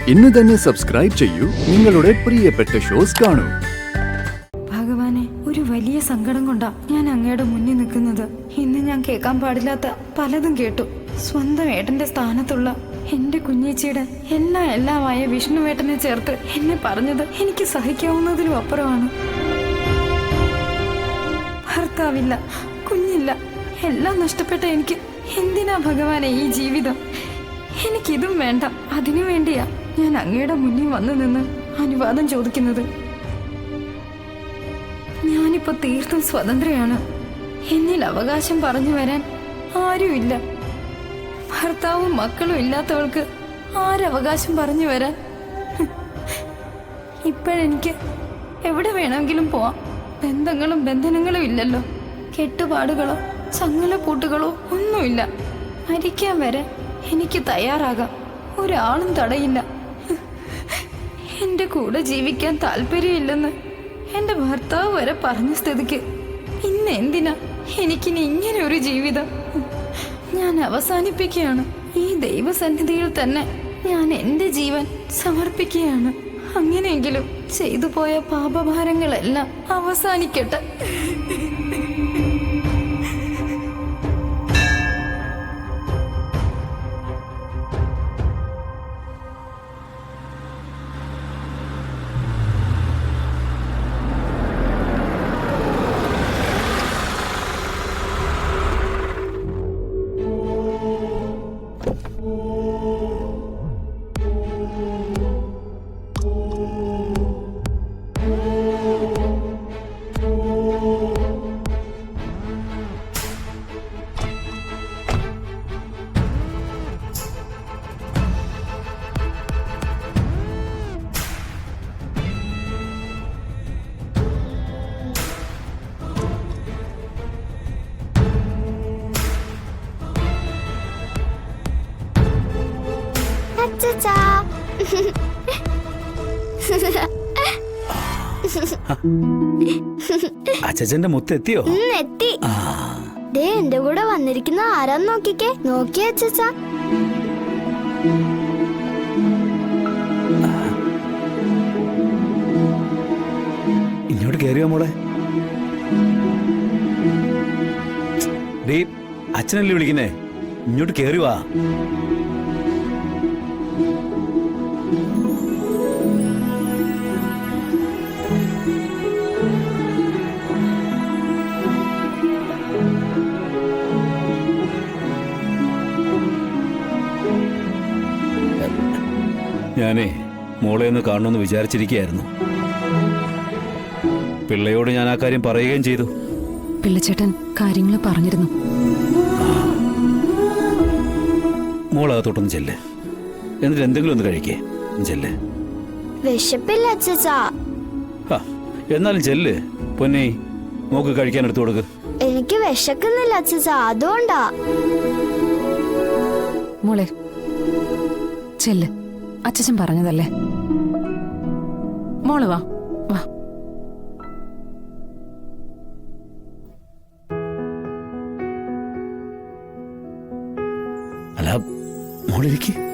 ഇന്ന് തന്നെ സബ്സ്ക്രൈബ് ചെയ്യൂ, നിങ്ങളുടെ പ്രിയപ്പെട്ട ഷോസ് കാണൂ. ഭഗവാനെ, ഒരു വലിയ സങ്കടം കൊണ്ടാ ഞാൻ അങ്ങയുടെ മുന്നിൽ നിൽക്കുന്നത്. ഇന്ന് ഞാൻ കേൾക്കാൻ പാടില്ലാത്ത പലതും കേട്ടു. സ്വന്തം ഏട്ടന്റെ സ്ഥാനത്തുള്ള എന്റെ കുഞ്ഞേച്ചിയുടെ എല്ലാമായ വിഷ്ണുവേട്ടനെ ചേർത്ത് എന്നെ പറഞ്ഞത് എനിക്ക് സഹിക്കാവുന്നതിലും അപ്പുറമാണ്. ഭർത്താവില്ല, കുഞ്ഞില്ല, എല്ലാം നഷ്ടപ്പെട്ട എനിക്ക് എന്തിനാ ഭഗവാനെ ഈ ജീവിതം? എനിക്കിതും വേണ്ട. അതിനു വേണ്ടിയാ ഞാൻ അങ്ങയുടെ മുന്നിൽ വന്നു നിന്ന് അനുവാദം ചോദിക്കുന്നത്. ഞാനിപ്പോ തീർത്തും സ്വതന്ത്രയാണ്. എന്നിൽ അവകാശം പറഞ്ഞു വരാൻ ആരുമില്ല. ഭർത്താവും മക്കളും ഇല്ലാത്തവൾക്ക് ആരവകാശം പറഞ്ഞു വരാൻ? ഇപ്പോഴെനിക്ക് എവിടെ വേണമെങ്കിലും പോവാം. ബന്ധങ്ങളും ഇല്ലല്ലോ. കെട്ടുപാടുകളോ ചങ്ങലപ്പൂട്ടുകളോ ഒന്നുമില്ല. മരിക്കാൻ വരെ എനിക്ക് തയ്യാറാകാം. ഒരാളും തടയില്ല. എന്റെ കൂടെ ജീവിക്കാൻ താല്പര്യമില്ലെന്ന് എന്റെ ഭർത്താവ് വരെ പറഞ്ഞ സ്ഥിതിക്ക് ഇന്ന് എന്തിനാ എനിക്കിനി ഇങ്ങനെ ഒരു ജീവിതം? ഞാൻ അവസാനിപ്പിക്കുകയാണ്. ഈ ദൈവസന്നിധിയിൽ തന്നെ ഞാൻ എന്റെ ജീവൻ സമർപ്പിക്കുകയാണ്. അങ്ങനെയെങ്കിലും ചെയ്തു പോയ പാപഭാരങ്ങളെല്ലാം അവസാനിക്കട്ടെ. അച്ഛന്റെ മുത്തെത്തിയോ? എത്തി. ദേ എന്റെ കൂടെ വന്നിരിക്കുന്ന ആരാന്ന് നോക്കിക്കേ. നോക്കിയേ അച്ഛാ. ഇങ്ങോട്ട് കേറിയോ മോളെ? ഡീ, അച്ഛനല്ലേ വിളിക്കുന്നേ? ഇങ്ങോട്ട് കേറി വാ. ഞാനേ മോളെ ഒന്ന് കാണണമെന്ന് വിചാരിച്ചിരിക്കുകയായിരുന്നു. പിള്ളയോട് ഞാൻ ആ കാര്യം പറയുകയും ചെയ്തു. പിള്ളച്ചേട്ടൻ കാര്യങ്ങൾ പറഞ്ഞിരുന്നു. മോളകത്തോട്ടൊന്ന് ചെല്ല്, എന്നിട്ട് എന്തെങ്കിലും ഒന്ന് കഴിക്കേ. ചെല്ല്. വിശപ്പില്ല അച്ഛാ. എന്നാലും ചെല്ല് പൊന്നേ, മോക്ക് കഴിക്കാൻ എടുത്തു കൊടുക്ക്. എനിക്ക് വിശക്കുന്നില്ല അച്ഛാ, അതുകൊണ്ടാ. മോളെ ചെല്ല്, അച്ഛൻ പറഞ്ഞതല്ലേ. മോള് വാ വാ. അല്ല മോളിരിക്കടി.